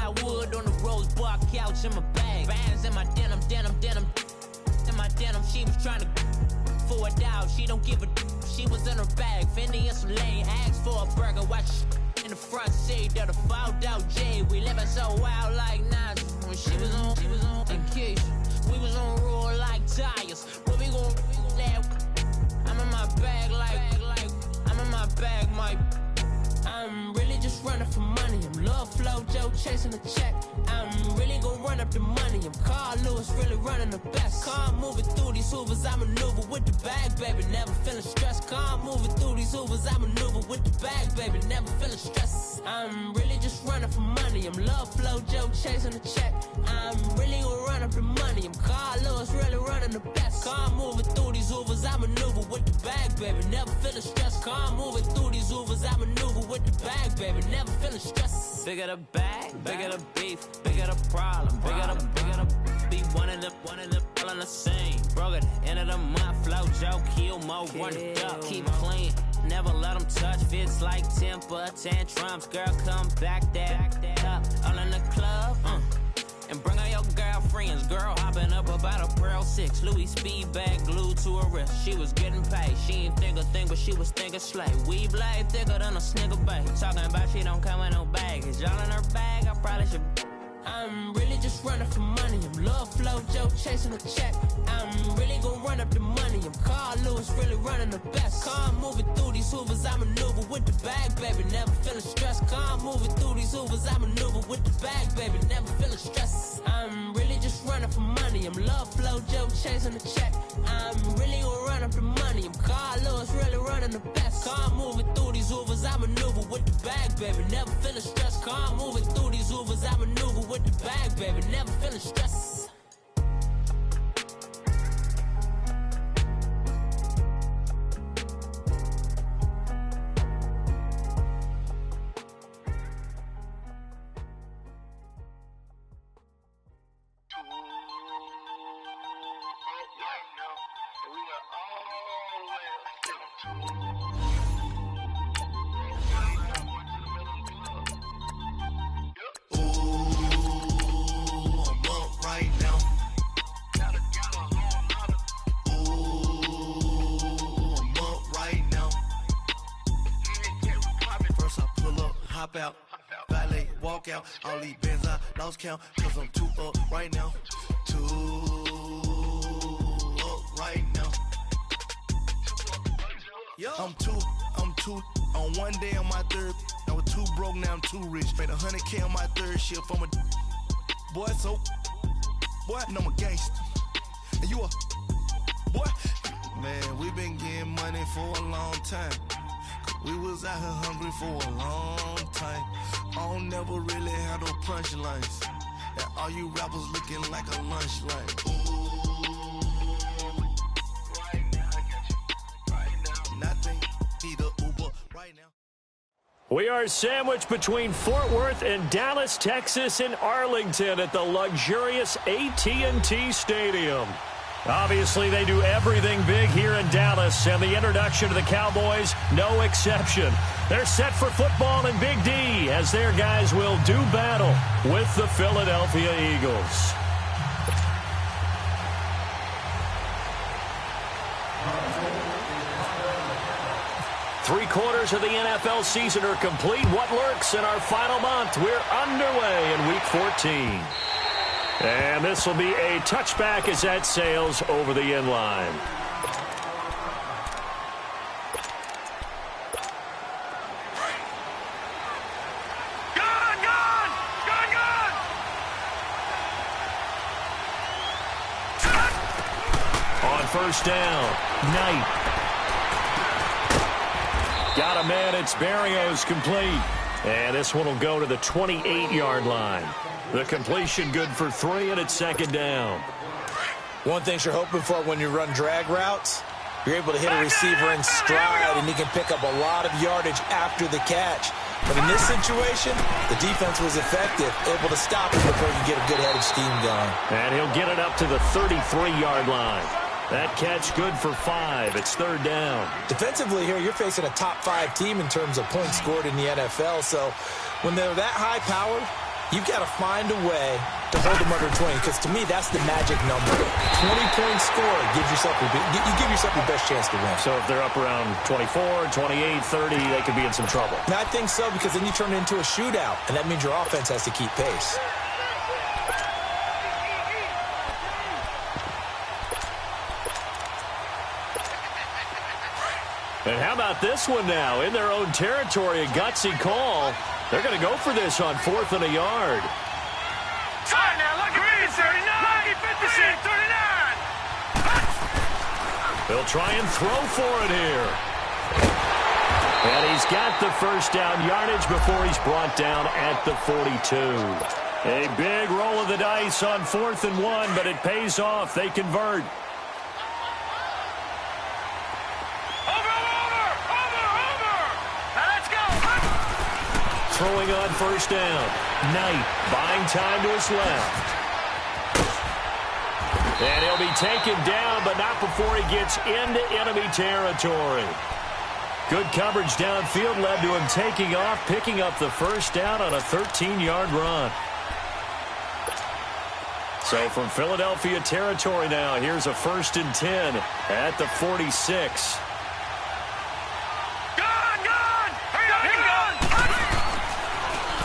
got wood on the rose bar couch in my bag. Bands in my denim. In my denim, she was trying to for a doubt. She don't give a she was in her bag. Fendi and some lane, asked for a burger. Watch in the front seat of the fouled out J. We living so wild like Nas. When she was on and Keisha. We was on roll like tires. Where we gon' let? I'm in my bag like I'm in my bag, Mike. I'm really just running for money. I'm Love Flow Joe chasing the check. I'm really gon' run up the money. I'm Carl Lewis, really running the best. Car moving through these Hoovers, I maneuver with the bag, baby. Never feeling stressed. Car moving through these Hoovers, I maneuver with the bag, baby. Never feeling stressed. I'm really just running for money. I'm Love Flow Joe chasing the check. I'm really gon' run up the money. I'm Carl Lewis, really running the best. Car moving through these Hoovers, I maneuver with the bag, baby. Never feeling stressed. Car moving through these Hoovers, I maneuver with the bag, baby. Never feeling stressed. Bigger the bag, bigger the beef, bigger the problem, bigger the be one in the all in the same. Broke at the end of the month, flow Joe, kill mo, run it up, keep clean. Never let them touch, fits like temper tantrums. Girl, come back that up, all in the club, and bring all your girlfriends. Girl hopping up about a Pearl 6 Louis speed bag glued to her wrist. She was getting paid, she ain't think a thing, but she was thinking slay. We blade thicker than a snigger bag. Talking about she don't come with no baggage. Y'all in her bag, I probably should. I'm really just running for money. I'm Love Flow Joe chasing the check. I'm really gon' run up the money. I'm Carl Lewis, really running the best. Car moving through these Hoovers, I maneuver with the bag, baby. Never feeling stressed. Car moving through these Hoovers, I maneuver with the bag, baby. Never feeling stressed. I'm really just running for money. I'm Love Flow Joe chasing the check. I'm really gon' run up the money. I'm Carl Lewis, really running the best. Car moving through these Hoovers, I maneuver with the bag, baby. Never feeling stressed. Car moving through these Hoovers, I maneuver with the bag, baby. Never feeling stressed. Out, valet, walk out, all these bands I lost count, cause I'm too up right now, too up right now. I'm too, on one day on my third, I was too broke, now I'm too rich, made 100K on my third shift from a boy, so, boy, and I'm a gangster, and you a, boy, man, we been getting money for a long time. We was out here hungry for a long time. I don't never really have no punchlines. And all you rappers looking like a lunch line. Right now, I got you. Right now. Nothing, need a Uber right now. We are sandwiched between Fort Worth and Dallas, Texas, and Arlington at the luxurious AT&T Stadium. Obviously, they do everything big here in Dallas, and the introduction to the Cowboys, no exception. They're set for football in Big D, as their guys will do battle with the Philadelphia Eagles. Three-quarters of the NFL season are complete. What lurks in our final month? We're underway in Week 14. And this will be a touchback as that sails over the end line. On first down, Knight. Got a man, it's Barrios complete. And this one will go to the 28-yard line. The completion good for 3, and it's second down. One thing you're hoping for when you run drag routes, you're able to hit a receiver in stride, and he can pick up a lot of yardage after the catch. But in this situation, the defense was effective, able to stop him before you get a good head of steam going. And he'll get it up to the 33-yard line. That catch good for 5. It's third down. Defensively here, you're facing a top 5 team in terms of points scored in the NFL. So when they're that high-powered, You've got to find a way to hold them under 20, because to me, that's the magic number. 20-point score gives yourself you give yourself your best chance to win. So if they're up around 24, 28, 30, they could be in some trouble. And I think so, because then you turn it into a shootout, and that means your offense has to keep pace. And how about this one now? In their own territory, a gutsy call. They're going to go for this on 4th and a yard. Fine now, look at 39, lucky 39. They'll try and throw for it here. And he's got the first down yardage before he's brought down at the 42. A big roll of the dice on 4th and 1, but it pays off. They convert. Throwing on first down. Knight buying time to his left. And he'll be taken down, but not before he gets into enemy territory. Good coverage downfield led to him taking off, picking up the first down on a 13-yard run. So from Philadelphia territory now, here's a 1st and 10 at the 46.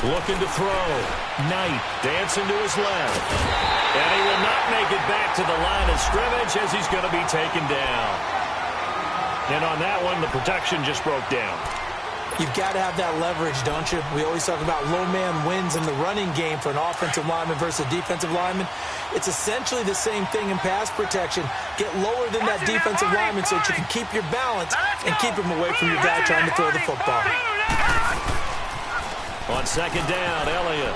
Looking to throw. Knight dancing to his left. And he will not make it back to the line of scrimmage as he's going to be taken down. And on that one, the protection just broke down. You've got to have that leverage, don't you? We always talk about low man wins in the running game for an offensive lineman versus a defensive lineman. It's essentially the same thing in pass protection. Get lower than that defensive lineman so that you can keep your balance and keep him away from your guy trying to throw the football. On 2nd down, Elliott.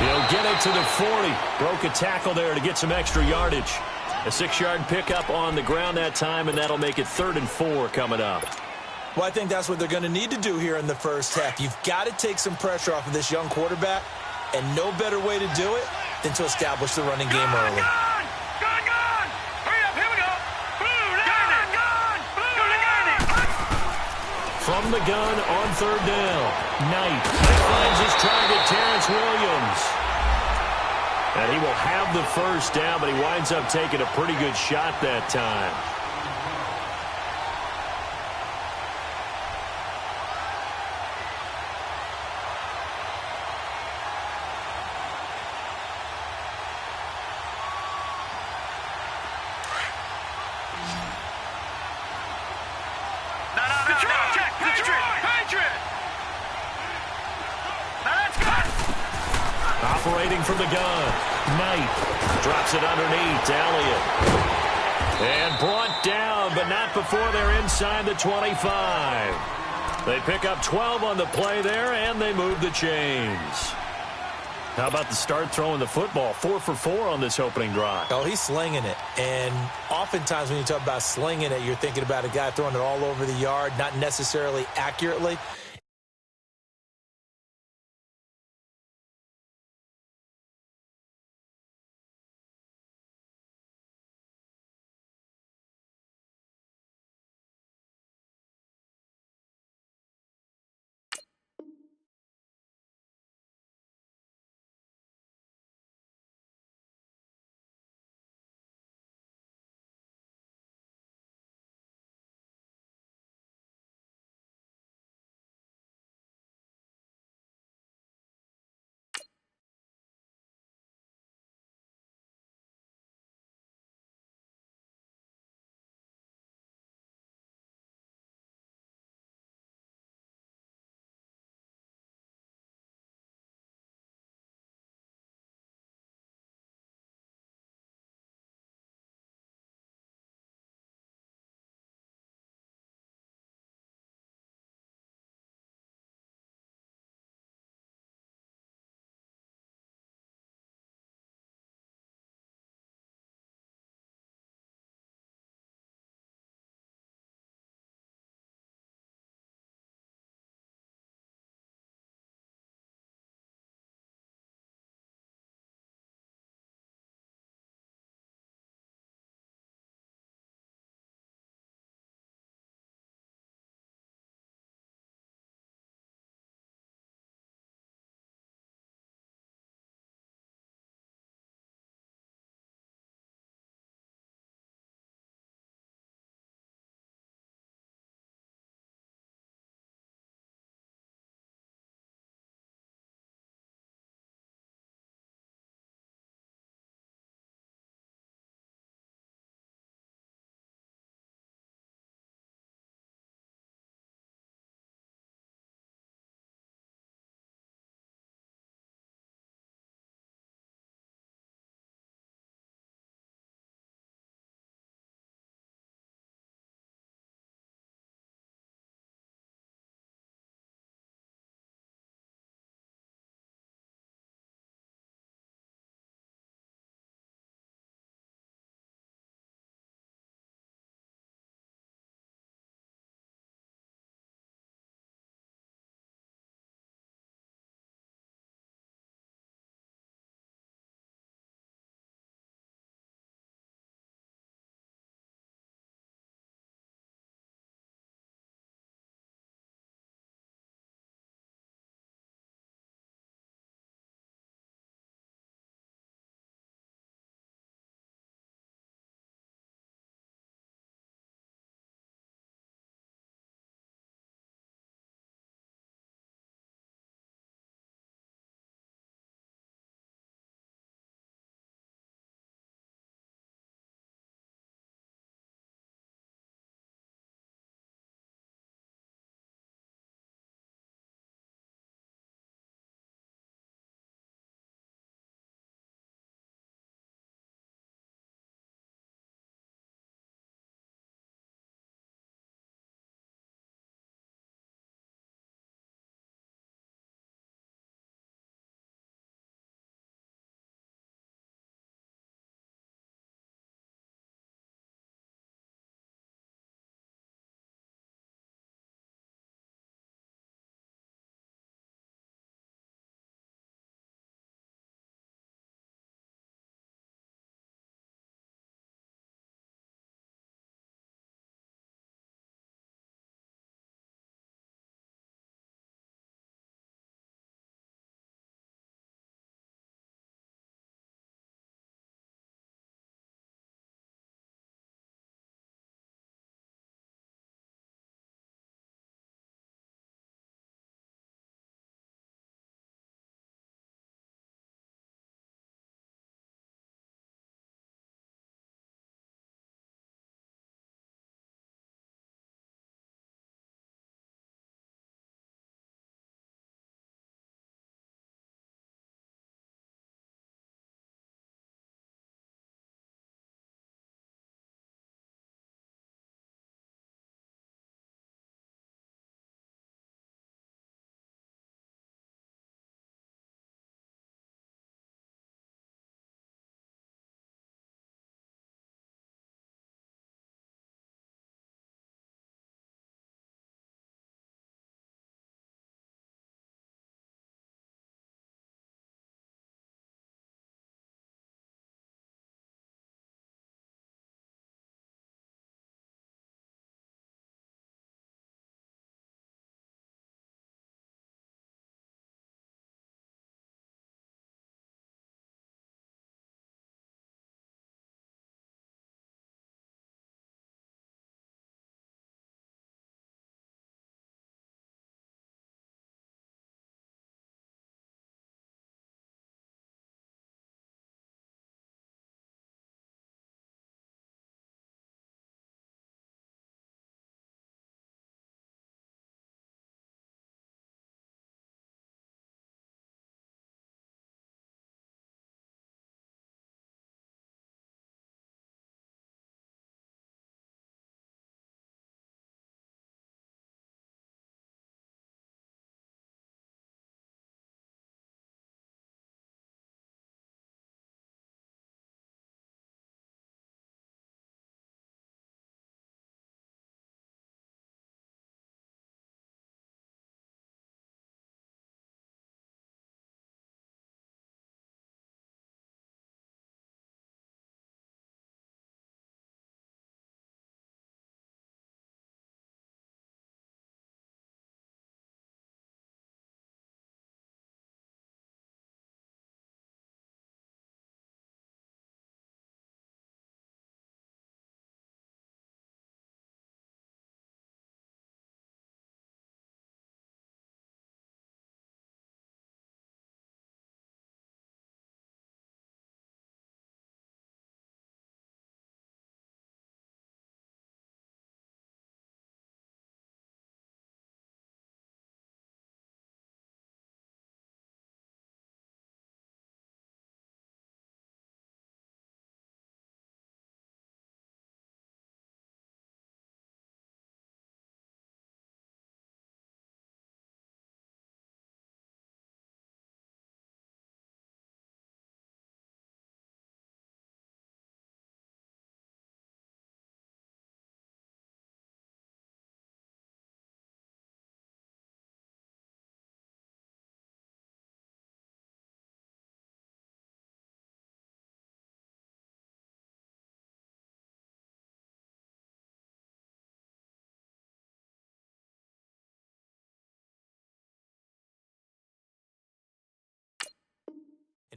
He'll get it to the 40. Broke a tackle there to get some extra yardage. A 6-yard pickup on the ground that time, and that'll make it 3rd and 4 coming up. Well, I think that's what they're going to need to do here in the first half. You've got to take some pressure off of this young quarterback, and no better way to do it than to establish the running game early. From the gun on 3rd down. Knight finds his target, Terrence Williams. And he will have the first down, but he winds up taking a pretty good shot that time. Operating from the gun. Knight drops it underneath to Elliott. And brought down, but not before they're inside the 25. They pick up 12 on the play there, and they move the chains. How about the start throwing the football? 4 for 4 on this opening drive. Oh, he's slinging it. And oftentimes when you talk about slinging it, you're thinking about a guy throwing it all over the yard, not necessarily accurately.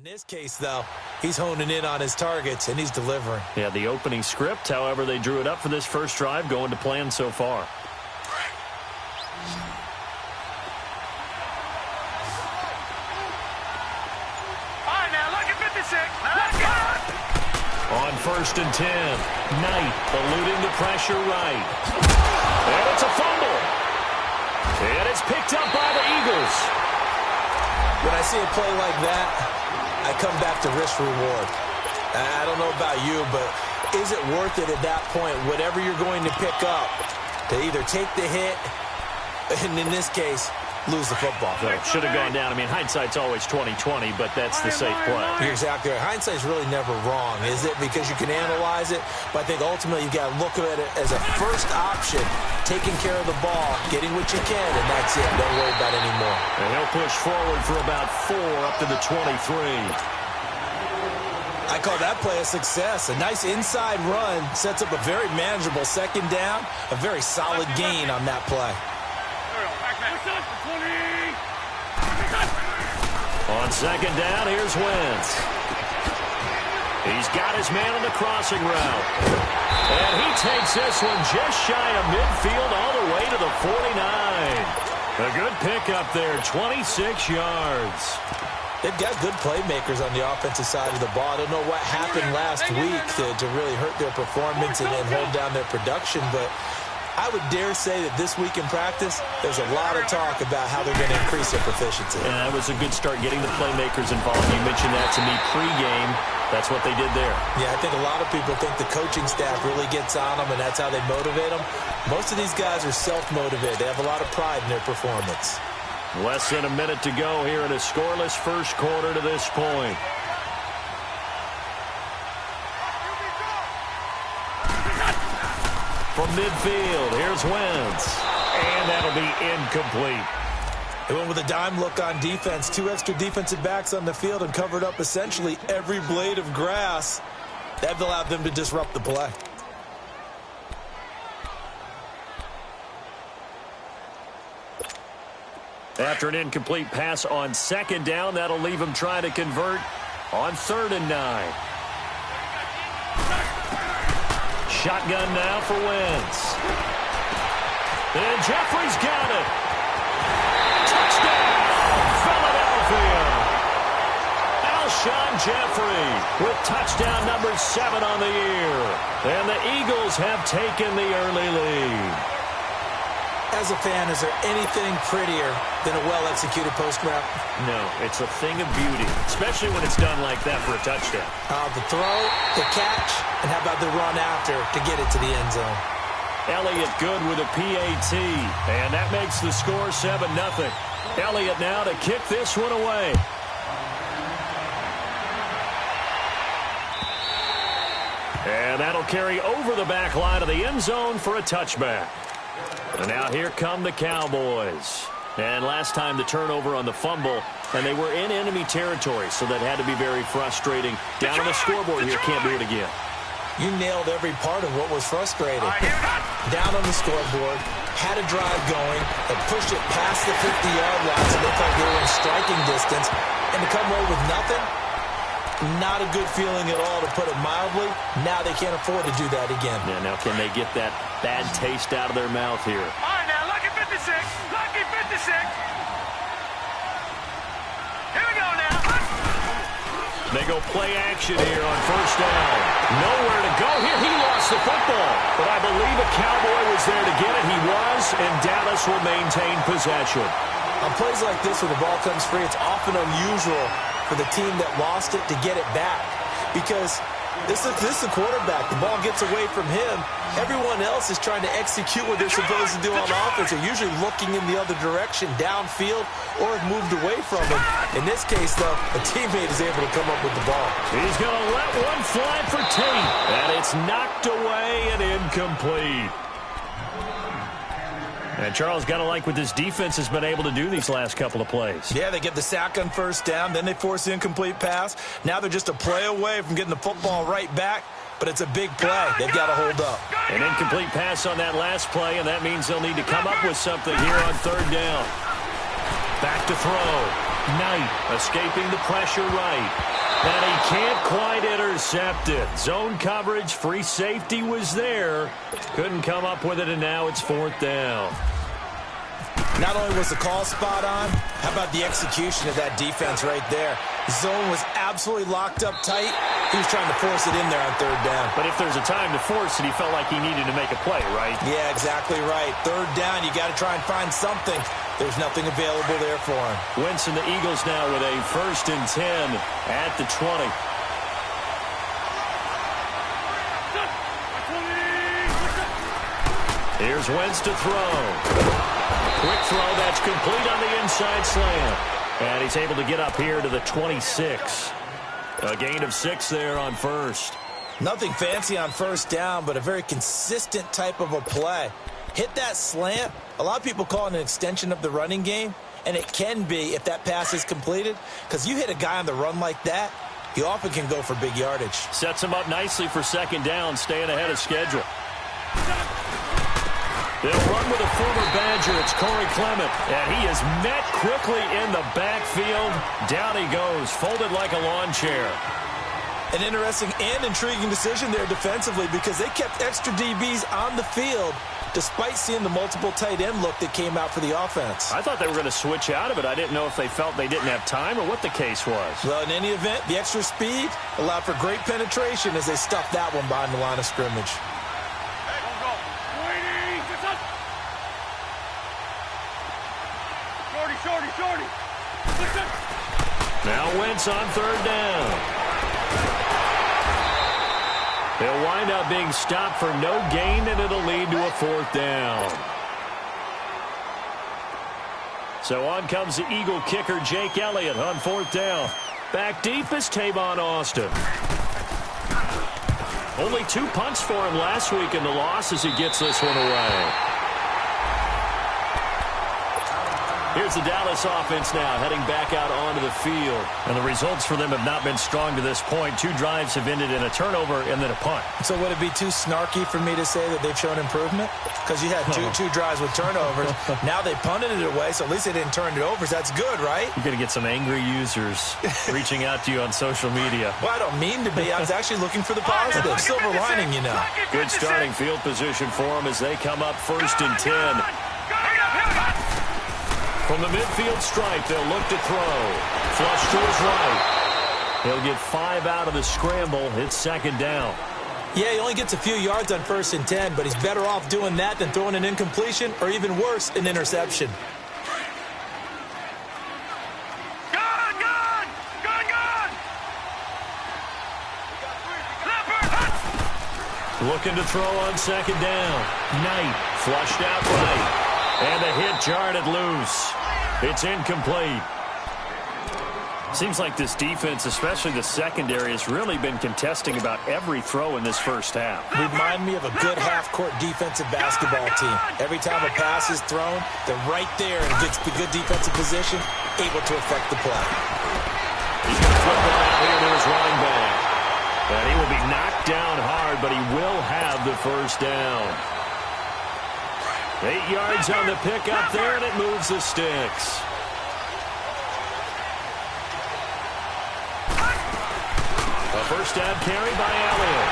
In this case, though, he's honing in on his targets, and he's delivering. Yeah, the opening script, however they drew it up for this first drive, going to plan so far. On 1st and 10, Knight eluding the pressure right. And it's a fumble. And it's picked up by the Eagles. When I see a play like that, I come back to risk-reward. I don't know about you, but is it worth it at that point, whatever you're going to pick up, to either take the hit, and in this case, lose the football? So should have gone down. I mean, hindsight's always 20/20, but that's the safe play. You're exactly right. Hindsight's really never wrong, is it? Because you can analyze it, but I think ultimately you've got to look at it as a first option, taking care of the ball, getting what you can, and that's it. Don't worry about it anymore. And he'll push forward for about 4 up to the 23. I call that play a success. A nice inside run sets up a very manageable second down, a very solid gain on that play. On second down, here's Wentz. He's got his man on the crossing route. And he takes this one just shy of midfield all the way to the 49. A good pickup there, 26 yards. They've got good playmakers on the offensive side of the ball. I don't know what happened last week to really hurt their performance and hold down their production, but I would dare say that this week in practice, there's a lot of talk about how they're going to increase their proficiency. And that was a good start getting the playmakers involved. You mentioned that to me pregame. That's what they did there. Yeah, I think a lot of people think the coaching staff really gets on them, and that's how they motivate them. Most of these guys are self-motivated. They have a lot of pride in their performance. Less than a minute to go here in a scoreless first quarter to this point. From midfield, here's Wentz. And that'll be incomplete. They went with a dime look on defense. 2 extra defensive backs on the field and covered up essentially every blade of grass. That allowed them to disrupt the play. After an incomplete pass on second down, that'll leave him trying to convert on 3rd and 9. Shotgun now for Wentz. And Jeffrey's got it. Touchdown, Philadelphia. Alshon Jeffrey with touchdown number 7 on the year. And the Eagles have taken the early lead. As a fan, is there anything prettier than a well-executed post route? No, it's a thing of beauty, especially when it's done like that for a touchdown. The throw, the catch, and how about the run after to get it to the end zone? Elliott good with a PAT, and that makes the score 7-0. Elliott now to kick this one away. And that'll carry over the back line of the end zone for a touchback. And now here come the Cowboys. And last time the turnover on the fumble, and they were in enemy territory, so that had to be very frustrating. Down on the scoreboard here, can't do it again. You nailed every part of what was frustrating. Down on the scoreboard, had a drive going, and pushed it past the 50-yard line so they thought they were in striking distance, and to come away with nothing, not a good feeling at all, to put it mildly. Now they can't afford to do that again. Yeah, now can they get that bad taste out of their mouth here? All right, now, lucky 56. Lucky 56. Here we go now. They go play action here on 1st down. Nowhere to go here. He lost the football. But I believe a Cowboy was there to get it. He was, and Dallas will maintain possession. On plays like this, when the ball comes free, it's often unusual for the team that lost it to get it back, because this is the quarterback. The ball gets away from him. Everyone else is trying to execute what they're supposed to do on offense. They're usually looking in the other direction, downfield, or have moved away from him. In this case, though, a teammate is able to come up with the ball. He's going to let one fly for Tate, and it's knocked away and incomplete. And Charles, got to like what this defense has been able to do these last couple of plays. Yeah, they get the sack on 1st down, then they force the incomplete pass. Now they're just a play away from getting the football right back, but it's a big play. They've got to hold up. An incomplete pass on that last play, and that means they'll need to come up with something here on 3rd down. Back to throw. Knight escaping the pressure right. And he can't quite intercept it. Zone coverage, free safety was there. Couldn't come up with it, and now it's 4th down. Not only was the call spot on, how about the execution of that defense right there? Zone was absolutely locked up tight. He was trying to force it in there on 3rd down. But if there's a time to force it, he felt like he needed to make a play, right? Yeah, exactly right. 3rd down, you got to try and find something. There's nothing available there for him. Wentz and the Eagles now with a 1st and 10 at the 20. Here's Wentz to throw. Quick throw that's complete on the inside slant. And he's able to get up here to the 26. A gain of 6 there on 1st. Nothing fancy on 1st down, but a very consistent type of a play. Hit that slant. A lot of people call it an extension of the running game, and it can be if that pass is completed, because you hit a guy on the run like that, he often can go for big yardage. Sets him up nicely for 2nd down, staying ahead of schedule. They'll run with a former Badger. It's Corey Clement, and he is met quickly in the backfield. Down he goes, folded like a lawn chair. An interesting and intriguing decision there defensively, because they kept extra DBs on the field despite seeing the multiple tight end look that came out for the offense. I thought they were going to switch out of it. I didn't know if they felt they didn't have time or what the case was. Well, in any event, the extra speed allowed for great penetration as they stuffed that one behind the line of scrimmage. Shorty. Now Wentz on 3rd down. They'll wind up being stopped for no gain, and it'll lead to a 4th down. So on comes the Eagle kicker, Jake Elliott, on 4th down. Back deep is Tavon Austin. Only 2 punts for him last week in the loss as he gets this one away. Here's the Dallas offense now, heading back out onto the field. And the results for them have not been strong to this point. 2 drives have ended in a turnover and then a punt. So would it be too snarky for me to say that they've shown improvement? Because you had two drives with turnovers. Now they punted it away, so at least they didn't turn it over. So that's good, right? You're going to get some angry users reaching out to you on social media. Well, I don't mean to be. I was actually looking for the positive. Silver lining, you know. Good starting field position for them as they come up 1st and 10. From the midfield stripe, they'll look to throw. Flush to his right. He'll get 5 out of the scramble. It's 2nd down. Yeah, he only gets a few yards on 1st and 10, but he's better off doing that than throwing an incompletion or, even worse, an interception. Gone! Looking to throw on 2nd down. Knight flushed out right. And the hit jarred it loose. It's incomplete. Seems like this defense, especially the secondary, has really been contesting about every throw in this 1st half. Remind me of a good half-court defensive basketball team. Every time a pass is thrown, they're right there and gets the good defensive position, able to affect the play. He's going to flip it out here to his running back. And he will be knocked down hard, but he will have the 1st down. 8 yards on the pickup there, and it moves the sticks. A 1st down carry by Elliott.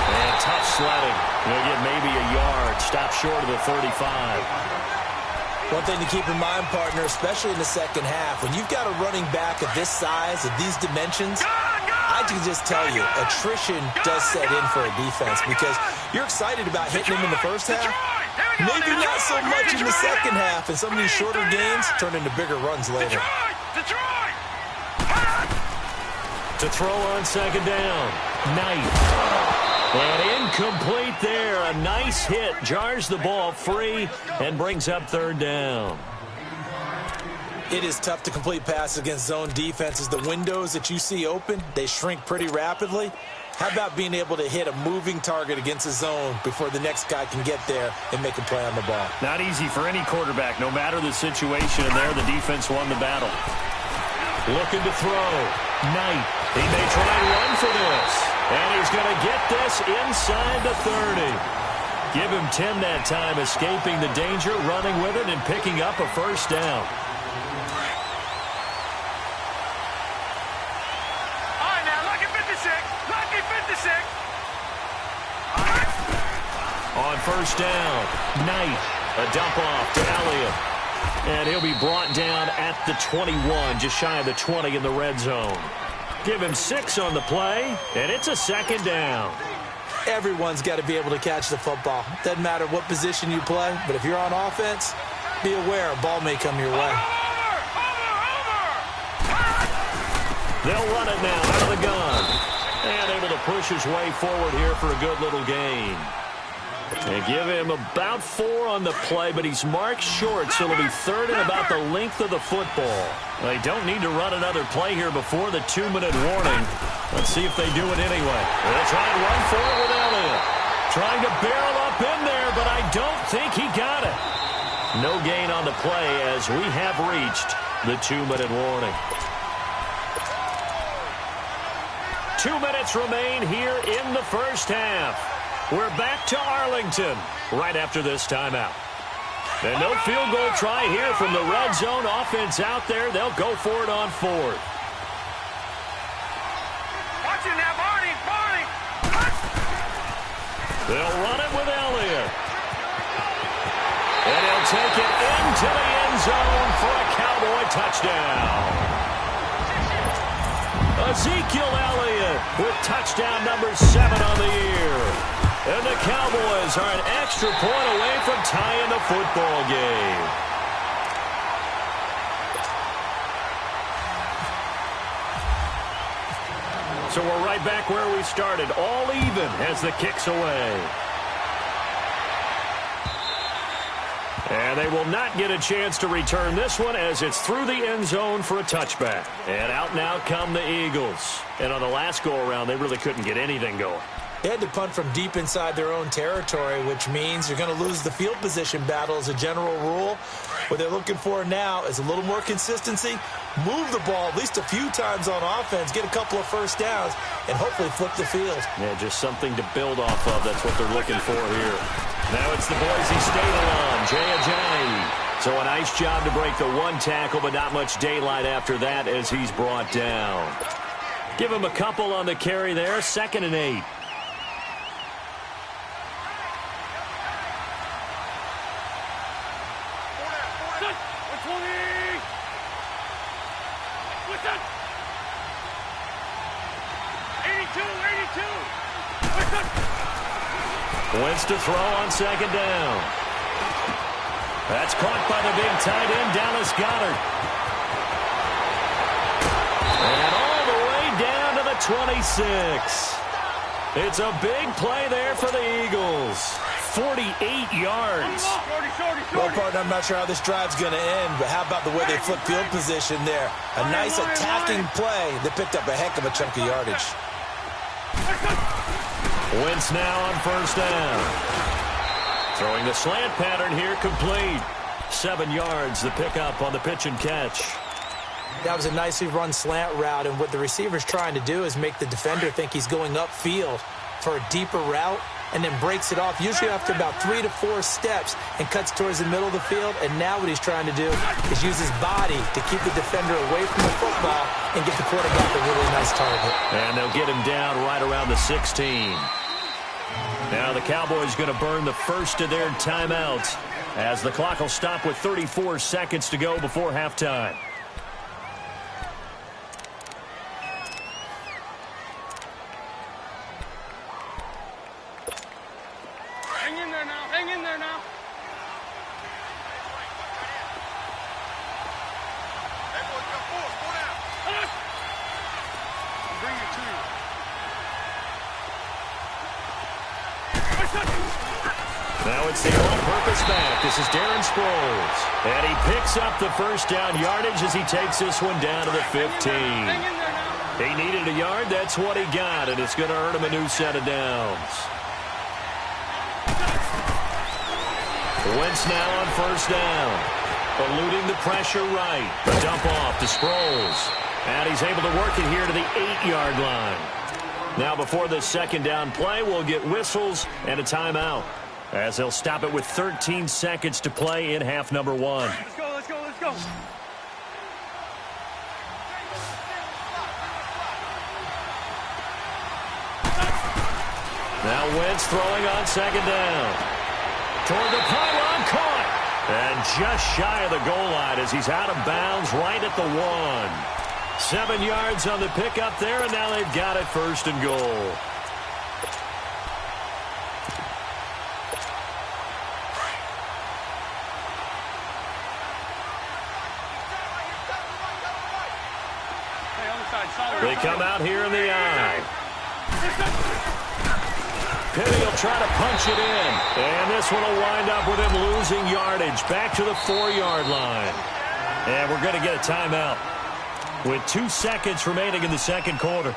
And tough sledding. He'll get maybe a yard. Stop short of the 35. One thing to keep in mind, partner, especially in the 2nd half, when you've got a running back of this size, of these dimensions, I can just tell you, attrition does set in for a defense because you're excited about hitting him in the 1st half. Maybe not so much in the 2nd half, and some of these shorter gains turn into bigger runs later. To throw on 2nd down. Knight. And incomplete there. A nice hit. Jars the ball free and brings up 3rd down. It is tough to complete passes against zone defenses. The windows that you see open, they shrink pretty rapidly. How about being able to hit a moving target against a zone before the next guy can get there and make a play on the ball? Not easy for any quarterback, no matter the situation. And there, the defense won the battle. Looking to throw. Knight. He may try and run for this. And he's going to get this inside the 30. Give him 10 that time, escaping the danger, running with it, and picking up a 1st down. first down. Knight, a dump off to Elliott. And he'll be brought down at the 21, just shy of the 20 in the red zone. Give him 6 on the play, and it's a second down. Everyone's got to be able to catch the football. Doesn't matter what position you play, but if you're on offense, be aware a ball may come your way. They'll run it now out of the gun. And able to push his way forward here for a good little gain. And give him about 4 on the play, but he's marked short, so it'll be third and about the length of the football. They don't need to run another play here before the 2-minute warning. Let's see if they do it anyway. They'll try and run for it with Elliott. Trying to barrel up in there, but I don't think he got it. No gain on the play as we have reached the 2-minute warning. 2 minutes remain here in the first half. We're back to Arlington right after this timeout. And no field goal try here from the red zone. Offense out there. They'll go for it on 4th. Watch it now, Barney. They'll run it with Elliott. And he'll take it into the end zone for a Cowboy touchdown. Ezekiel Elliott with touchdown number 7 on the year. And the Cowboys are an extra point away from tying the football game. So we're right back where we started, all even as the kick's away. And they will not get a chance to return this one as it's through the end zone for a touchback. And out now come the Eagles. And on the last go-around, they really couldn't get anything going. They had to punt from deep inside their own territory, which means you're going to lose the field position battle as a general rule. What they're looking for now is a little more consistency, move the ball at least a few times on offense, get a couple of first downs, and hopefully flip the field. Yeah, just something to build off of. That's what they're looking for here. Now it's the Boise State alum, Jay Ajayi. So a nice job to break the 1 tackle, but not much daylight after that as he's brought down. Give him a couple on the carry there, 2nd and 8. Wentz to throw on 2nd down. That's caught by the big tight end, Dallas Goedert. And all the way down to the 26. It's a big play there for the Eagles. 48 yards. Well, partner, I'm not sure how this drive's going to end, but how about the way they flip field position there? A nice attacking play that picked up a heck of a chunk of yardage. Wentz now on 1st down. Throwing the slant pattern here, complete. 7 yards, the pickup on the pitch and catch. That was a nicely run slant route, and what the receiver's trying to do is make the defender think he's going upfield for a deeper route, and then breaks it off, usually after about 3 to 4 steps, and cuts towards the middle of the field. And now what he's trying to do is use his body to keep the defender away from the football and get the quarterback a really nice target. And they'll get him down right around the 16. Now the Cowboys going to burn the first of their timeouts as the clock will stop with 34 seconds to go before halftime. Hang in there now. Hang in there now. Hey, boys, come forward. Go down. Bring it to you. Now it's the all-purpose back. This is Darren Sproles. And he picks up the first down yardage as he takes this one down to the 15. He needed a yard. That's what he got, and it's going to earn him a new set of downs. Wentz now on 1st down. Eluding the pressure right. The dump off to Sproles. And he's able to work it here to the 8-yard line. Now before this 2nd down play, we'll get whistles and a timeout, as they'll stop it with 13 seconds to play in half number 1. Let's go, let's go, let's go. Now Wentz throwing on 2nd down. Toward the pylon, caught. And just shy of the goal line as he's out of bounds right at the 1. 7 yards on the pickup there, and now they've got it first and goal. They come out here in the eye. Penny will try to punch it in. And this one will wind up with him losing yardage. Back to the 4-yard line. And we're going to get a timeout with 2 seconds remaining in the second quarter.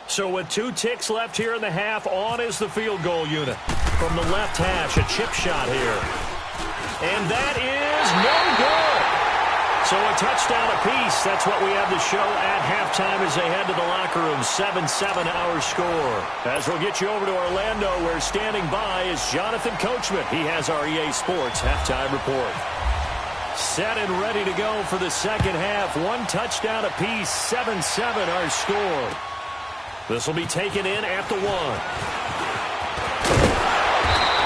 So with 2 ticks left here in the half, on is the field goal unit. From the left hash, a chip shot here. And that is no good. So a touchdown apiece. That's what we have to show at halftime as they head to the locker room. 7-7 our score. As we'll get you over to Orlando, where standing by is Jonathan Coachman. He has our EA Sports halftime report. Set and ready to go for the second half. 1 touchdown apiece. 7-7 our score. This will be taken in at the 1.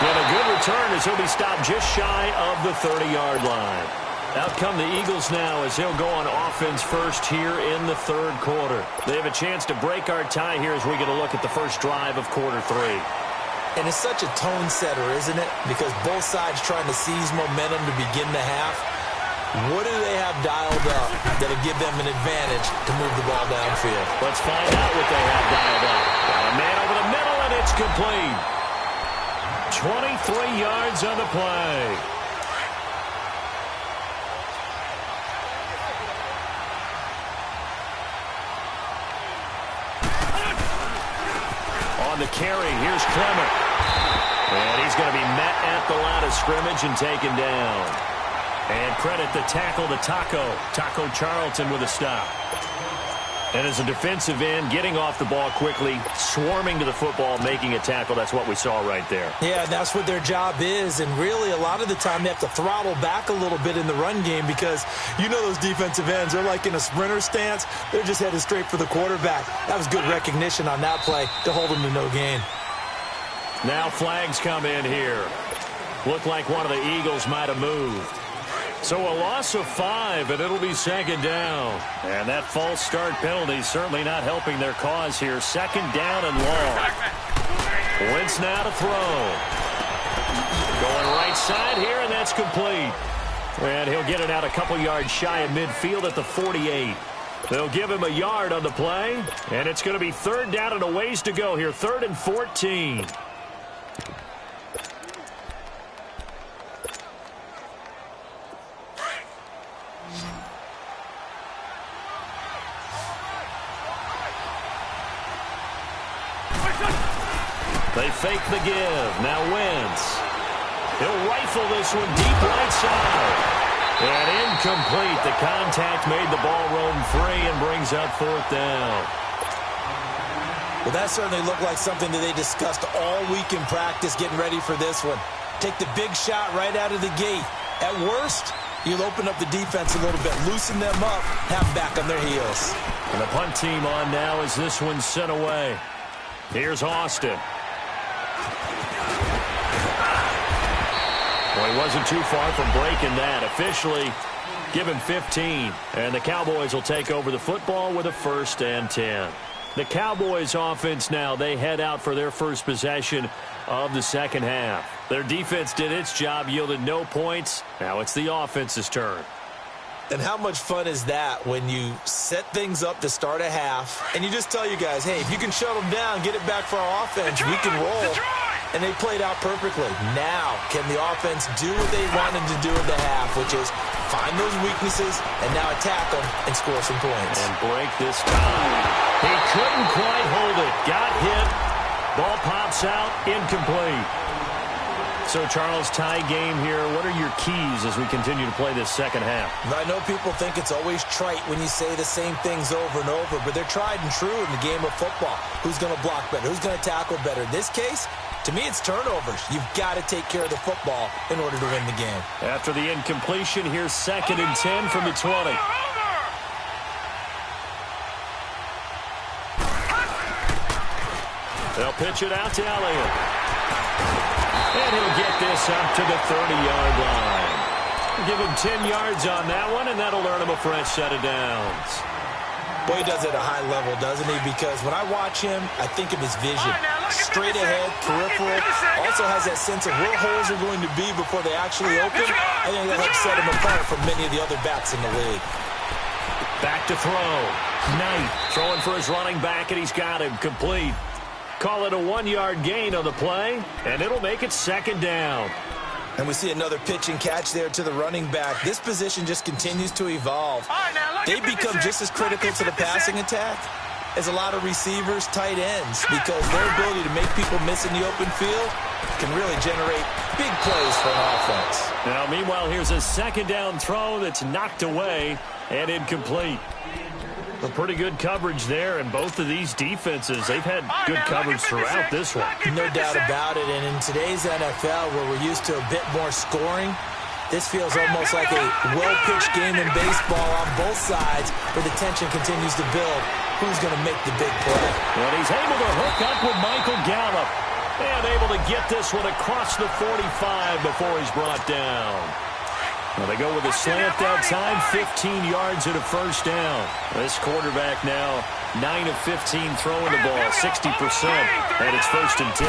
And a good return as he'll be stopped just shy of the 30-yard line. Out come the Eagles now as they'll go on offense first here in the third quarter. They have a chance to break our tie here as we get a look at the first drive of quarter 3. And it's such a tone setter, isn't it? Because both sides trying to seize momentum to begin the half. What do they have dialed up that'll give them an advantage to move the ball downfield? Let's find out what they have dialed up. Got a man over the middle, and it's complete. 23 yards on the play. On the carry, here's Clement. And he's going to be met at the line of scrimmage and taken down. And credit the tackle to Taco Charlton with a stop. And as a defensive end, getting off the ball quickly, swarming to the football, making a tackle. That's what we saw right there. Yeah, that's what their job is. And really, a lot of the time, they have to throttle back a little bit in the run game because you know those defensive ends, they're like in a sprinter stance. They're just headed straight for the quarterback. That was good recognition on that play to hold them to no gain. Now flags come in here. Looked like one of the Eagles might have moved. So a loss of 5, and it'll be second down. And that false start penalty certainly not helping their cause here. Second down and long. Wentz now to throw. Going right side here, and that's complete. And he'll get it out a couple yards shy of midfield at the 48. They'll give him a yard on the play, and it's going to be third down and a ways to go here. 3rd and 14. They fake the give. Now Wentz. He'll rifle this one deep right side. And incomplete. The contact made the ball roam free and brings up 4th down. Well, that certainly looked like something that they discussed all week in practice getting ready for this one. Take the big shot right out of the gate. At worst, you'll open up the defense a little bit, loosen them up, have them back on their heels. And the punt team on now as this one's sent away. Here's Austin. Well, he wasn't too far from breaking that. Officially, give him 15. And the Cowboys will take over the football with a 1st and 10. The Cowboys offense now, they head out for their first possession of the second half. Their defense did its job, yielded no points. Now it's the offense's turn. And how much fun is that when you set things up to start a half and you just tell you guys, hey, if you can shut them down, get it back for our offense, we can roll. And they played out perfectly. Now, can the offense do what they wanted to do in the half, which is find those weaknesses and now attack them and score some points. And break this time. He couldn't quite hold it. Got hit. Ball pops out. Incomplete. So, Charles, tie game here. What are your keys as we continue to play this second half? I know people think it's always trite when you say the same things over and over, but they're tried and true in the game of football. Who's going to block better? Who's going to tackle better? In this case, To me, it's turnovers. You've got to take care of the football in order to win the game. After the incompletion, here's 2nd and 10 from the 20. They'll pitch it out to Elliott. And he'll get this up to the 30-yard line. Give him 10 yards on that one, and that'll earn him a fresh set of downs. Boy, he does it at a high level, doesn't he? Because when I watch him, I think of his vision. Straight ahead, peripheral. Also has that sense of where holes are going to be before they actually open. I think that helps set him apart from many of the other backs in the league. Back to throw. Knight throwing for his running back, and he's got him complete. Call it a 1-yard gain on the play, and it'll make it 2nd down. And we see another pitch and catch there to the running back. This position just continues to evolve. They become just as critical to the passing attack as a lot of receivers, tight ends, because their ability to make people miss in the open field can really generate big plays for an offense. Now, meanwhile, here's a 2nd down throw that's knocked away and incomplete. A pretty good coverage there, and both of these defenses, they've had good coverage throughout this one. No doubt about it, and in today's NFL, where we're used to a bit more scoring, this feels almost like a well-pitched game in baseball on both sides, where the tension continues to build. Who's going to make the big play? Well, he's able to hook up with Michael Gallup, and able to get this one across the 45 before he's brought down. Well, they go with a slant that time, 15 yards and a first down. This quarterback now 9 of 15 throwing the ball, 60%, and it's 1st and 10.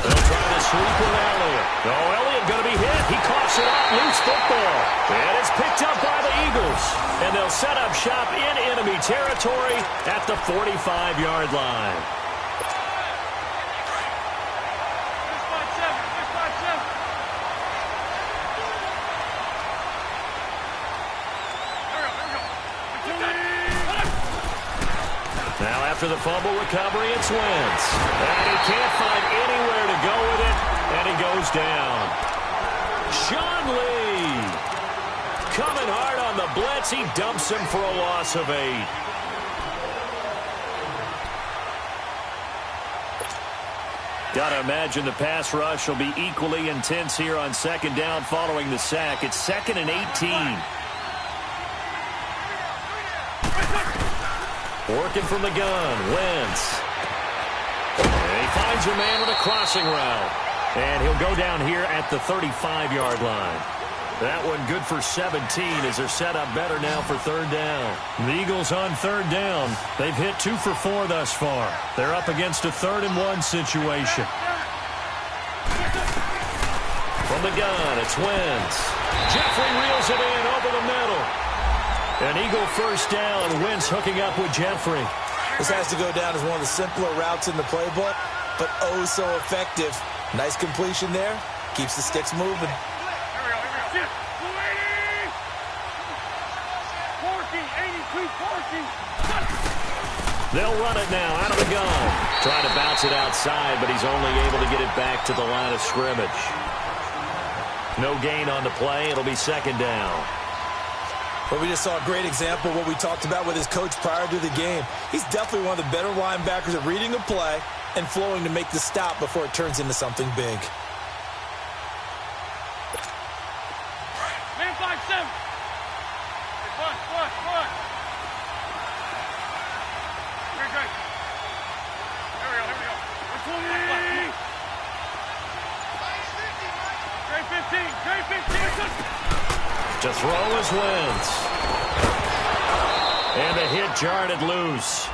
They'll try to sweep with Elliott. Oh, Elliott going to be hit. He coughs it out, loose football. And it's picked up by the Eagles. And they'll set up shop in enemy territory at the 45-yard line. Now after the fumble recovery, it's Wentz. And he can't find anywhere to go with it, and he goes down. Sean Lee coming hard on the blitz. He dumps him for a loss of 8. Got to imagine the pass rush will be equally intense here on 2nd down following the sack. It's 2nd and 18. Working from the gun, Wentz. And he finds a man with a crossing route. And he'll go down here at the 35-yard line. That one good for 17 as they're set up better now for 3rd down. The Eagles on 3rd down. They've hit 2 for 4 thus far. They're up against a 3rd and 1 situation. From the gun, it's Wentz. Jeffrey reels it in over the middle. An Eagle first down. Wentz hooking up with Jeffrey. This has to go down as one of the simpler routes in the playbook, but oh so effective. Nice completion there. Keeps the sticks moving. They'll run it now out of the gun. Trying to bounce it outside, but he's only able to get it back to the line of scrimmage. No gain on the play. It'll be 2nd down. But we just saw a great example of what we talked about with his coach prior to the game. He's definitely one of the better linebackers at reading a play and flowing to make the stop before it turns into something big. Man 5-7. One. Great. Here we go. 120. Great 15. To throw is Wentz. And the hit jarred it loose.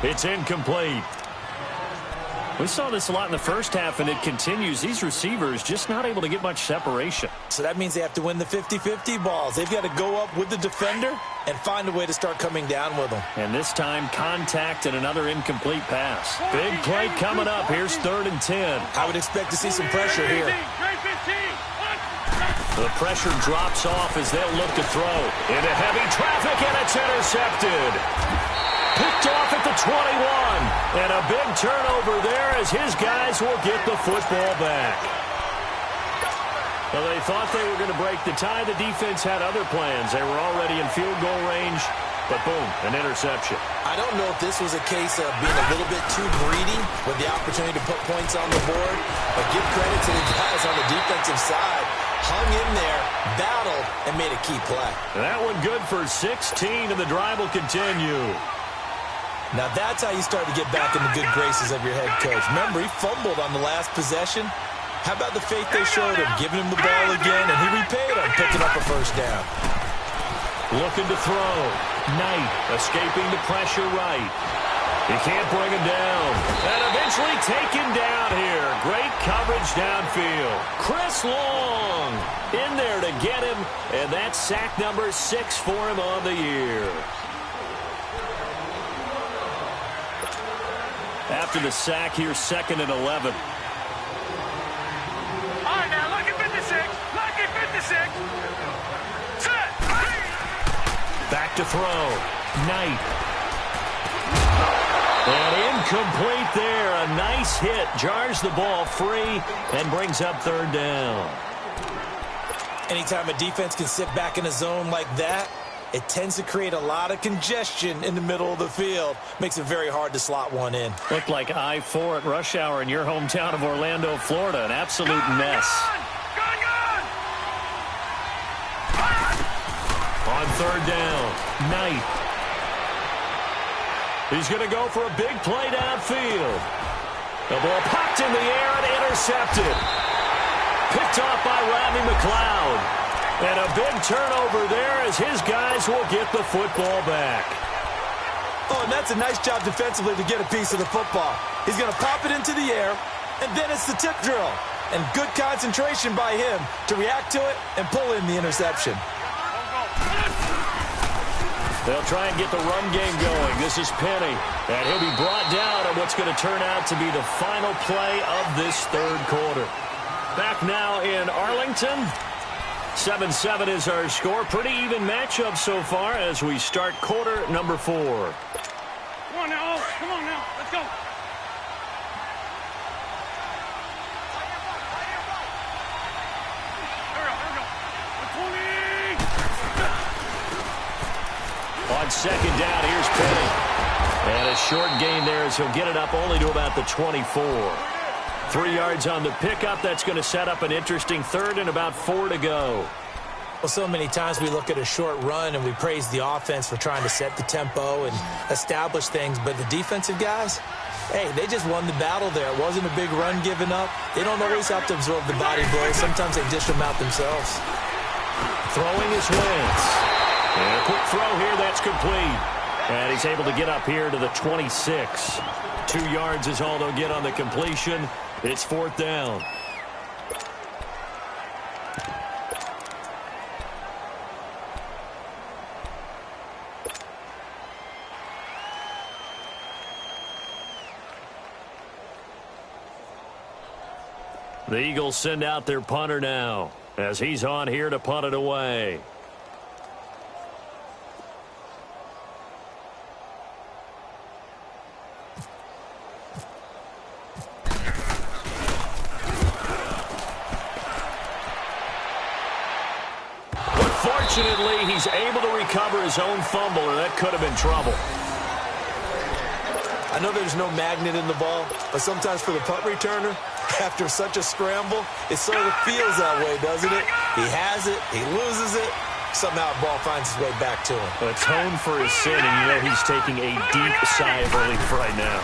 It's incomplete. We saw this a lot in the first half, and it continues. These receivers just not able to get much separation. So that means they have to win the 50-50 balls. They've got to go up with the defender and find a way to start coming down with them. And this time, contact and another incomplete pass. Big play coming up. Here's 3rd and 10. I would expect to see some pressure here. The pressure drops off as they'll look to throw. Into heavy traffic, and it's intercepted. Picked off at the 21. And a big turnover there as his guys will get the football back. Well, they thought they were going to break the tie. The defense had other plans. They were already in field goal range. But boom, an interception. I I don't know if this was a case of being a little bit too greedy with the opportunity to put points on the board, but give credit to the guys on the defensive side. Hung in there, battled, and made a key play. That one good for 16, and the drive will continue. Now that's how you start to get back in the good graces of your head coach. Remember, he fumbled on the last possession. How about the faith they showed him, giving him the ball again, and he repaid him, picking up a first down. Looking to throw. Knight escaping the pressure right. He can't bring him down. And eventually taken down here. Great coverage downfield. Chris Long in there to get him. And that's sack number 6 for him on the year. After the sack, here's 2nd and 11. All right, now, look at 56. Look at 56. Set. Back to throw. Knight. And incomplete there. A nice hit. Jars the ball free and brings up 3rd down. Anytime a defense can sit back in a zone like that, it tends to create a lot of congestion in the middle of the field. Makes it very hard to slot one in. Looked like I-4 at rush hour in your hometown of Orlando, Florida. An absolute mess. On 3rd down, Knight. He's going to go for a big play downfield. The ball popped in the air and intercepted. Picked off by Rodney McLeod. And a big turnover there as his guys will get the football back. Oh, and that's a nice job defensively to get a piece of the football. He's going to pop it into the air, and then it's the tip drill. And good concentration by him to react to it and pull in the interception. They'll try and get the run game going. This is Penny. And he'll be brought down on what's going to turn out to be the final play of this 3rd quarter. Back now in Arlington. 7-7 is our score. Pretty even matchup so far as we start quarter number 4. Come on now. Come on now. Let's go. On 2nd down, here's Penny. And a short gain there as he'll get it up only to about the 24. 3 yards on the pickup. That's going to set up an interesting 3rd and about 4 to go. Well, so many times we look at a short run and we praise the offense for trying to set the tempo and establish things. But the defensive guys, hey, they just won the battle there. It wasn't a big run given up. They don't always have to absorb the body blows. Sometimes they dish them out themselves. Throwing his Wentz. And a quick throw here, that's complete. And he's able to get up here to the 26. 2 yards is all they'll get on the completion. It's 4th down. The Eagles send out their punter now as he's on here to punt it away. Fortunately, he's able to recover his own fumble, or that could have been trouble. I know there's no magnet in the ball, but sometimes for the punt returner, after such a scramble, it sort of feels that way, doesn't it? He has it, he loses it, somehow the ball finds its way back to him. Atone for his sin, and you know he's taking a deep sigh of relief right now.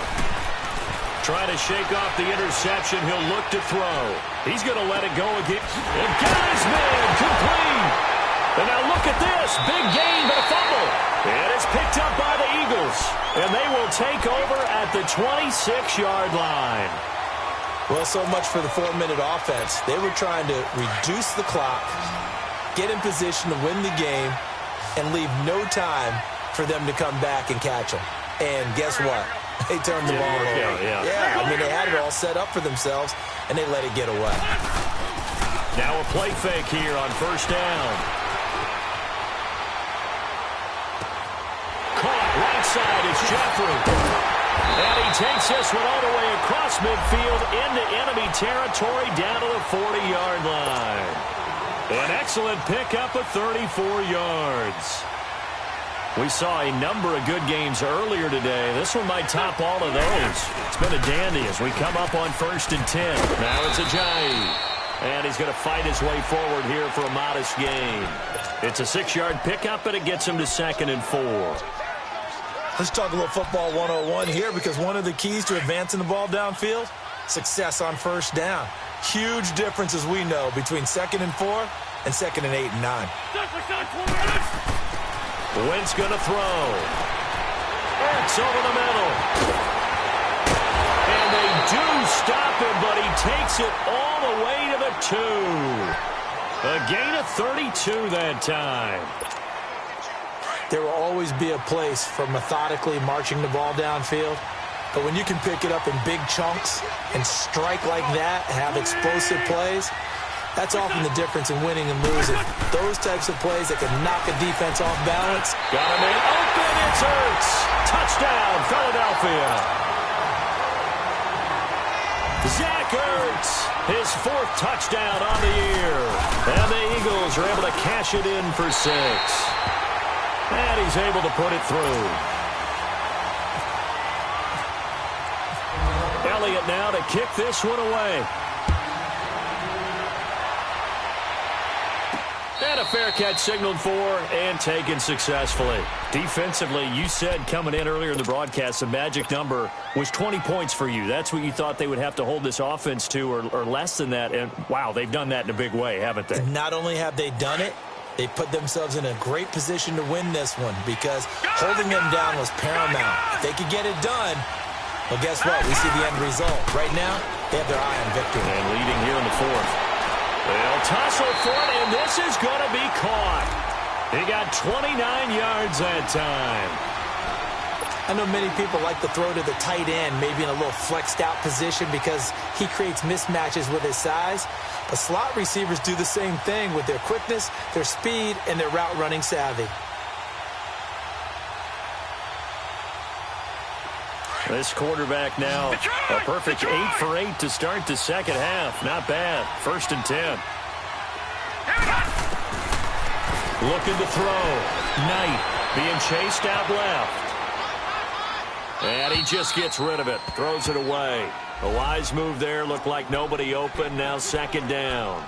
Trying to shake off the interception, he'll look to throw. He's going to let it go again. And got his man complete. And now look at this. Big gain, but a fumble. And it's picked up by the Eagles. And they will take over at the 26-yard line. Well, so much for the 4-minute offense. They were trying to reduce the clock, get in position to win the game, and leave no time for them to come back and catch them. And guess what? They turned the ball over. Yeah, I mean, they had it all set up for themselves, and they let it get away. Now a play fake here on 1st down. Right side, it's Jeffrey. And he takes this one all the way across midfield into enemy territory down to the 40-yard line. An excellent pickup of 34 yards. We saw a number of good games earlier today. This one might top all of those. It's been a dandy as we come up on 1st and 10. Now it's Ajayi. And he's going to fight his way forward here for a modest gain. It's a 6-yard pickup, and it gets him to 2nd and 4. Let's talk a little football 101 here, because one of the keys to advancing the ball downfield, success on 1st down. Huge difference, as we know, between 2nd and 4 and 2nd and 8 and 9. Wentz going to throw. It's over the middle. And they do stop him, but he takes it all the way to the 2. A gain of 32 that time. There will always be a place for methodically marching the ball downfield. But when you can pick it up in big chunks and strike like that, have explosive plays, that's often the difference in winning and losing. Those types of plays that can knock a defense off balance. Got him in open. It's Ertz. Touchdown, Philadelphia. Zach Ertz, his 4th touchdown on the year. And the Eagles are able to cash it in for 6. And he's able to put it through. Elliott now to kick this one away. And a fair catch signaled for and taken successfully. Defensively, you said coming in earlier in the broadcast, the magic number was 20 points for you. That's what you thought they would have to hold this offense to, or less than that. And, wow, they've done that in a big way, haven't they? Not only have they done it, they put themselves in a great position to win this one, because holding them down was paramount. If they could get it done, well, guess what? We see the end result. Right now, they have their eye on victory. And leading here in the 4th. They'll tussle for it, and this is going to be caught. He got 29 yards that time. I know many people like to throw to the tight end, maybe in a little flexed out position, because he creates mismatches with his size. But slot receivers do the same thing with their quickness, their speed, and their route running savvy. This quarterback now, a perfect 8 for 8 to start the second half. Not bad. 1st and 10. Looking to throw. Knight being chased out left. And he just gets rid of it. Throws it away. A wise move there. Looked like nobody open. Now 2nd down.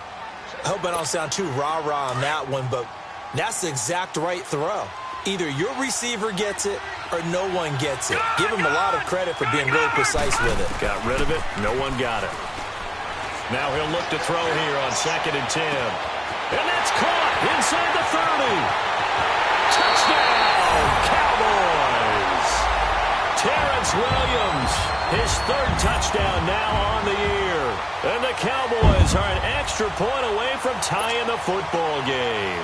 I hope I don't sound too rah-rah on that one, but that's the exact right throw. Either your receiver gets it or no one gets it. Give him a lot of credit for being really precise with it. Got rid of it. No one got it. Now he'll look to throw here on 2nd and 10. And that's caught inside the 30. Touchdown, Cowboys. Terrence Williams, his 3rd touchdown now on the year. And the Cowboys are an extra point away from tying the football game.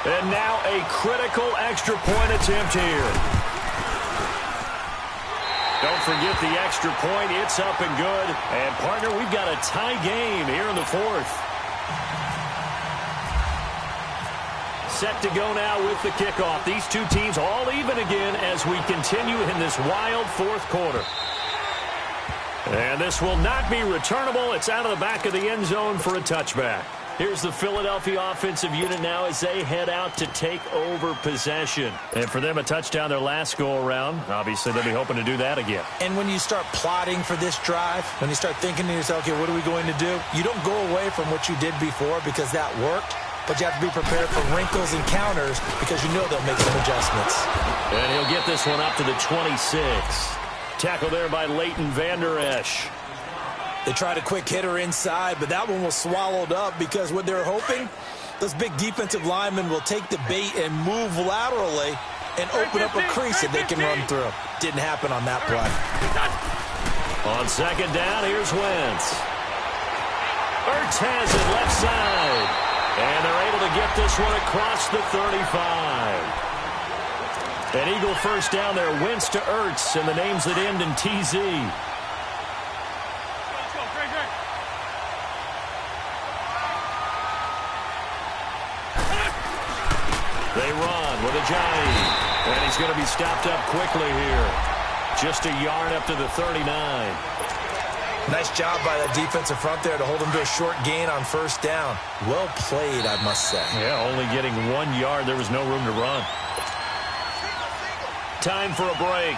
And now a critical extra point attempt here. Don't forget the extra point. It's up and good. And, partner, we've got a tie game here in the 4th. Set to go now with the kickoff. These two teams all even again as we continue in this wild 4th quarter. And this will not be returnable. It's out of the back of the end zone for a touchback. Here's the Philadelphia offensive unit now as they head out to take over possession. And for them, a touchdown their last go-around. Obviously, they'll be hoping to do that again. And when you start plotting for this drive, when you start thinking to yourself, okay, what are we going to do? You don't go away from what you did before because that worked, but you have to be prepared for wrinkles and counters because you know they'll make some adjustments. And he'll get this one up to the 26. Tackle there by Leighton Vander Esch. They tried a quick hitter inside, but that one was swallowed up because what they're hoping, those big defensive linemen will take the bait and move laterally and open up a crease that they can run through. Didn't happen on that play. On 2nd down, here's Wentz. Ertz has it left side. And they're able to get this one across the 35. An Eagle 1st down there. Wentz to Ertz, and the names that end in TZ. They run with Ajayi. And he's going to be stopped up quickly here. Just a yard up to the 39. Nice job by that defensive front there to hold him to a short gain on 1st down. Well played, I must say. Yeah, only getting 1 yard. There was no room to run. Time for a break.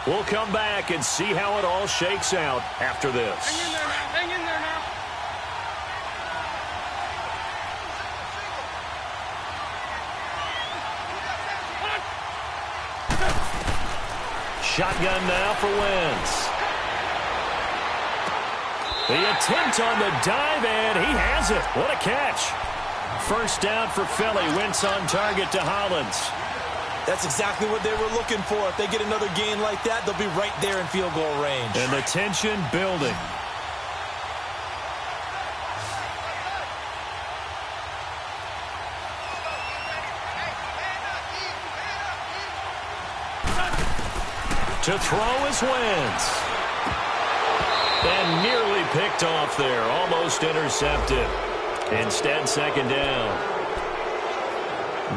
We'll come back and see how it all shakes out after this. Hang in there now. Hang in there now. Shotgun now for Wentz. The attempt on the dive, and he has it. What a catch. First down for Philly. Wentz on target to Hollins. That's exactly what they were looking for. If they get another gain like that, they'll be right there in field goal range. And the tension building. To throw is Wentz. And nearly picked off there. Almost intercepted. Instead, second down.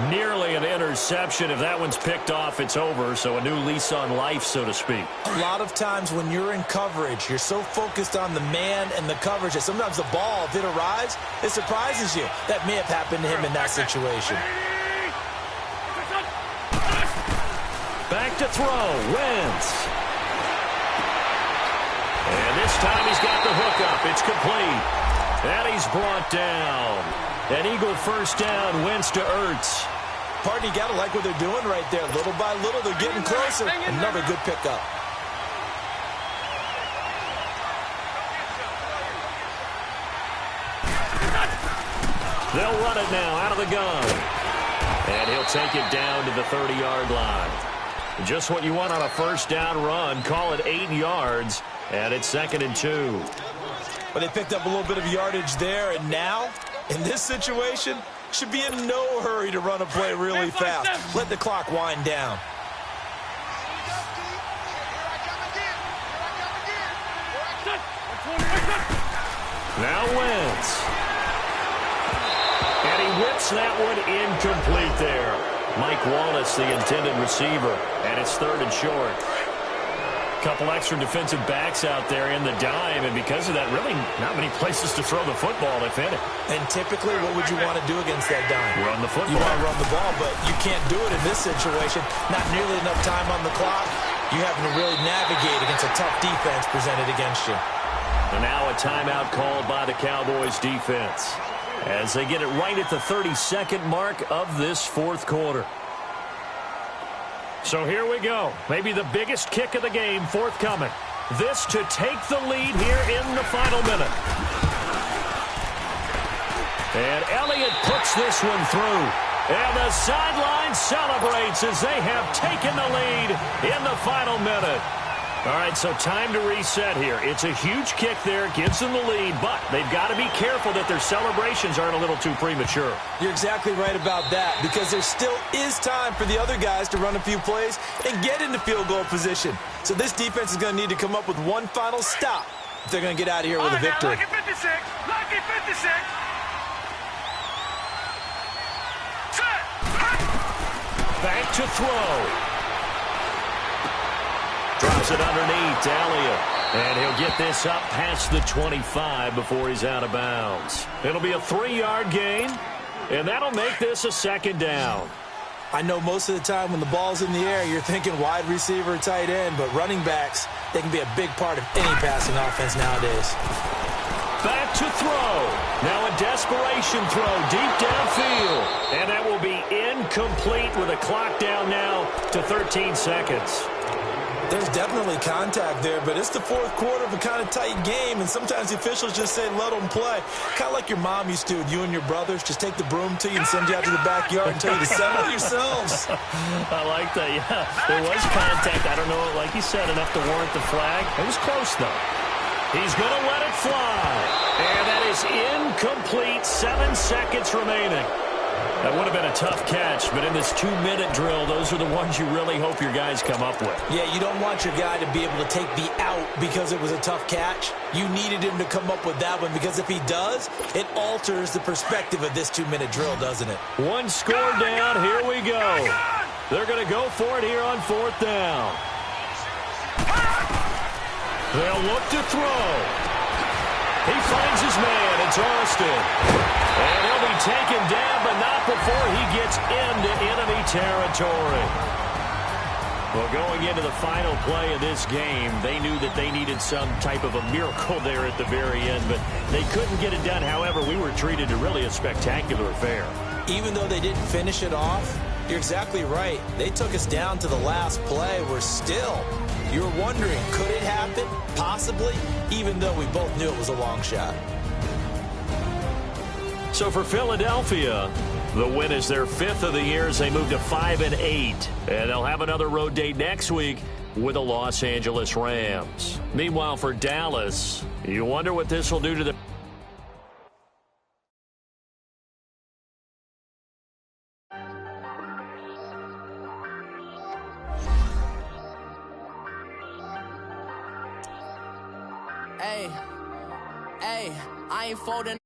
Nearly an interception. If that one's picked off, it's over. So a new lease on life, so to speak. A lot of times when you're in coverage, you're so focused on the man and the coverage that sometimes the ball, if it arrives, it surprises you. That may have happened to him in that situation. Back to throw. Wentz. And this time he's got the hook up. It's complete. And he's brought down. An Eagle first down. Wentz to Ertz. Partner, you got to like what they're doing right there. Little by little, they're getting closer. Another good pickup. They'll run it now out of the gun. And he'll take it down to the 30-yard line. Just what you want on a first down run. Call it 8 yards. And it's 2nd and 2. But they picked up a little bit of yardage there. And now, in this situation, should be in no hurry to run a play really fast. Let the clock wind down. Now Wentz. And he whips that one incomplete there. Mike Wallace, the intended receiver. And it's 3rd and short. Couple extra defensive backs out there in the dime, and because of that, really not many places to throw the football, if any. And typically, what would you want to do against that dime? Run the football. You want to run the ball, but you can't do it in this situation. Not nearly enough time on the clock. You having to really navigate against a tough defense presented against you. And now a timeout called by the Cowboys defense as they get it right at the 32nd mark of this 4th quarter. So here we go. Maybe the biggest kick of the game forthcoming. This to take the lead here in the final minute. And Elliott puts this one through. And the sideline celebrates as they have taken the lead in the final minute. All right, so time to reset here. It's a huge kick there, gives them the lead, but they've got to be careful that their celebrations aren't a little too premature. You're exactly right about that, because there still is time for the other guys to run a few plays and get into field goal position. So this defense is going to need to come up with one final stop if they're going to get out of here with a victory. Lucky 56. Lucky 56. Back to throw. Drops it underneath to Elliott. And he'll get this up past the 25 before he's out of bounds. It'll be a 3-yard gain, and that'll make this a 2nd down. I know most of the time when the ball's in the air, you're thinking wide receiver, tight end, but running backs, they can be a big part of any passing offense nowadays. Back to throw. Now a desperation throw deep downfield. And that will be incomplete with a clock down now to 13 seconds. There's definitely contact there, but it's the 4th quarter of a kind of tight game, and sometimes the officials just say let them play. Kind of like your mom used to with you and your brothers. Just take the broom to you and send you out to the backyard and tell you to settle yourselves. I like that, yeah. There was contact. I don't know, like you said, enough to warrant the flag. It was close, though. He's going to let it fly. And that is incomplete. 7 seconds remaining. That would have been a tough catch, but in this 2-minute drill, those are the ones you really hope your guys come up with. Yeah, you don't want your guy to be able to take the out because it was a tough catch. You needed him to come up with that one, because if he does, it alters the perspective of this 2-minute drill, doesn't it? One score down. Here we go. They're going to go for it here on 4th down. They'll look to throw. He finds his man. It's Austin. And he'll be taken down, but not before he gets into enemy territory. Well, going into the final play of this game, they knew that they needed some type of a miracle there at the very end, but they couldn't get it done. However, we were treated to really a spectacular affair. Even though they didn't finish it off, you're exactly right. They took us down to the last play. We're still, you're wondering, could it happen? Possibly, even though we both knew it was a long shot. So for Philadelphia, the win is their 5th of the year as they move to 5-8. And they'll have another road date next week with the Los Angeles Rams. Meanwhile, for Dallas, you wonder what this will do to the... Hey, I ain't folding.